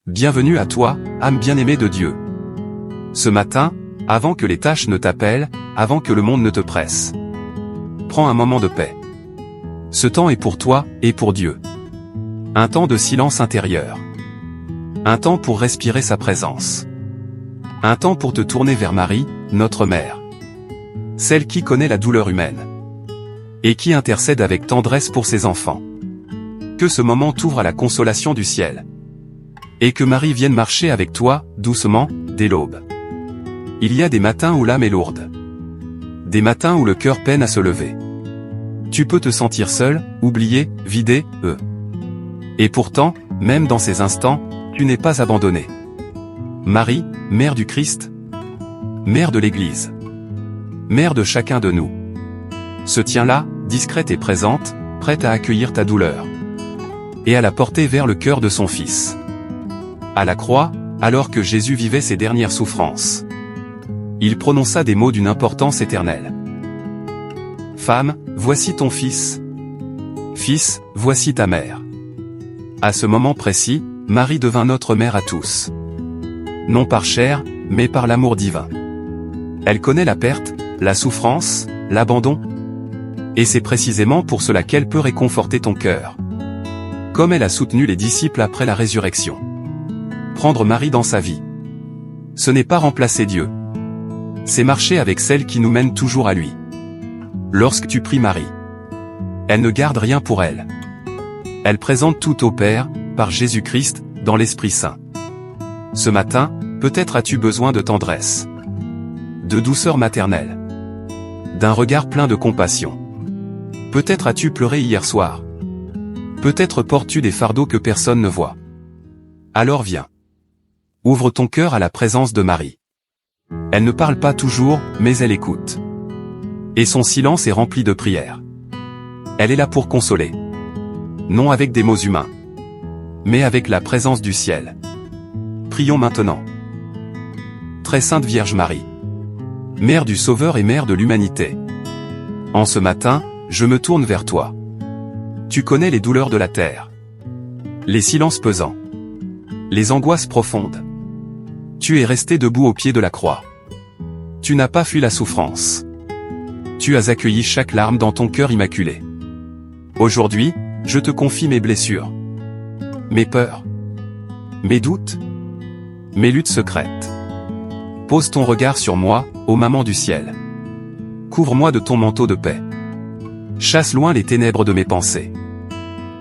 Bienvenue à toi, âme bien-aimée de Dieu. Ce matin, avant que les tâches ne t'appellent, avant que le monde ne te presse, prends un moment de paix. Ce temps est pour toi, et pour Dieu. Un temps de silence intérieur. Un temps pour respirer sa présence. Un temps pour te tourner vers Marie, notre mère. Celle qui connaît la douleur humaine. Et qui intercède avec tendresse pour ses enfants. Que ce moment t'ouvre à la consolation du ciel. Et que Marie vienne marcher avec toi, doucement, dès l'aube. Il y a des matins où l'âme est lourde. Des matins où le cœur peine à se lever. Tu peux te sentir seul, oublié, vidé, Et pourtant, même dans ces instants, tu n'es pas abandonné. Marie, mère du Christ, mère de l'Église, mère de chacun de nous, se tient là, discrète et présente, prête à accueillir ta douleur. Et à la porter vers le cœur de son Fils. À la croix, alors que Jésus vivait ses dernières souffrances, il prononça des mots d'une importance éternelle. Femme, voici ton fils. Fils, voici ta mère. À ce moment précis, Marie devint notre mère à tous. Non par chair, mais par l'amour divin. Elle connaît la perte, la souffrance, l'abandon. Et c'est précisément pour cela qu'elle peut réconforter ton cœur. Comme elle a soutenu les disciples après la résurrection. Prendre Marie dans sa vie. Ce n'est pas remplacer Dieu. C'est marcher avec celle qui nous mène toujours à lui. Lorsque tu pries Marie, elle ne garde rien pour elle. Elle présente tout au Père, par Jésus-Christ, dans l'Esprit Saint. Ce matin, peut-être as-tu besoin de tendresse, de douceur maternelle, d'un regard plein de compassion. Peut-être as-tu pleuré hier soir. Peut-être portes-tu des fardeaux que personne ne voit. Alors viens. Ouvre ton cœur à la présence de Marie. Elle ne parle pas toujours, mais elle écoute. Et son silence est rempli de prières. Elle est là pour consoler. Non avec des mots humains, mais avec la présence du ciel. Prions maintenant. Très sainte Vierge Marie, Mère du Sauveur et Mère de l'humanité. En ce matin, je me tourne vers toi. Tu connais les douleurs de la terre. Les silences pesants. Les angoisses profondes. Tu es resté debout au pied de la croix. Tu n'as pas fui la souffrance. Tu as accueilli chaque larme dans ton cœur immaculé. Aujourd'hui, je te confie mes blessures, mes peurs, mes doutes, mes luttes secrètes. Pose ton regard sur moi, ô Maman du ciel. Couvre-moi de ton manteau de paix. Chasse loin les ténèbres de mes pensées.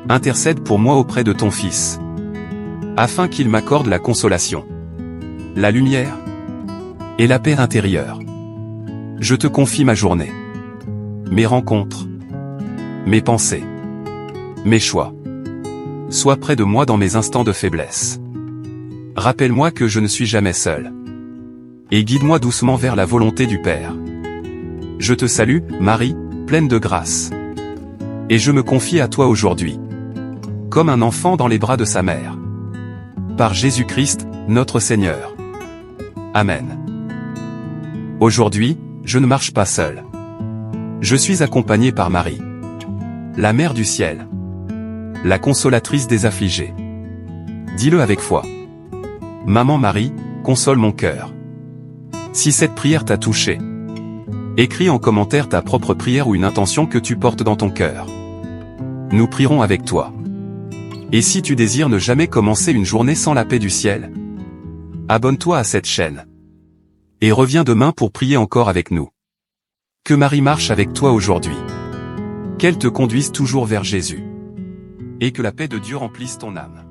Intercède pour moi auprès de ton Fils, afin qu'il m'accorde la consolation, la lumière et la paix intérieure. Je te confie ma journée, mes rencontres, mes pensées, mes choix. Sois près de moi dans mes instants de faiblesse. Rappelle-moi que je ne suis jamais seul. Et guide-moi doucement vers la volonté du Père. Je te salue, Marie, pleine de grâce. Et je me confie à toi aujourd'hui, comme un enfant dans les bras de sa mère. Par Jésus-Christ, notre Seigneur. Amen. Aujourd'hui, je ne marche pas seul. Je suis accompagné par Marie, la Mère du ciel, la consolatrice des affligés. Dis-le avec foi. Maman Marie, console mon cœur. Si cette prière t'a touché, écris en commentaire ta propre prière ou une intention que tu portes dans ton cœur. Nous prierons avec toi. Et si tu désires ne jamais commencer une journée sans la paix du ciel, abonne-toi à cette chaîne. Et reviens demain pour prier encore avec nous. Que Marie marche avec toi aujourd'hui. Qu'elle te conduise toujours vers Jésus. Et que la paix de Dieu remplisse ton âme.